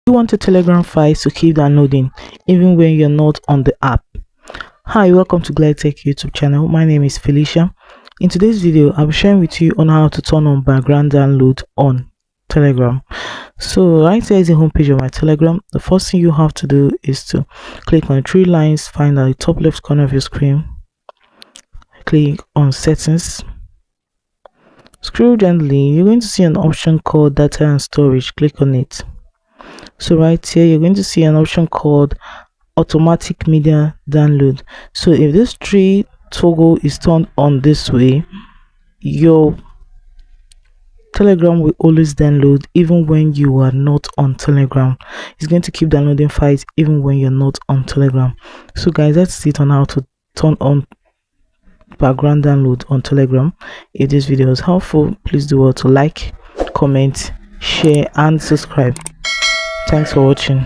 You want a Telegram file to keep downloading even when you're not on the app? Hi, welcome to Glide Tech YouTube channel. My name is Felicia. In today's video, I'll be sharing with you on how to turn on background download on Telegram. So right here is the homepage of my Telegram. The first thing you have to do is to click on the three lines, find at the top left corner of your screen, click on settings, scroll gently. You're going to see an option called data and storage. Click on it. So right here you're going to see an option called automatic media download. So if this three toggle is turned on this way, your Telegram will always download even when you are not on Telegram. It's going to keep downloading files even when you're not on Telegram. So guys, let's see on how to turn on background download on Telegram. If this video is helpful, please do well to like, comment, share and subscribe. Thanks for watching.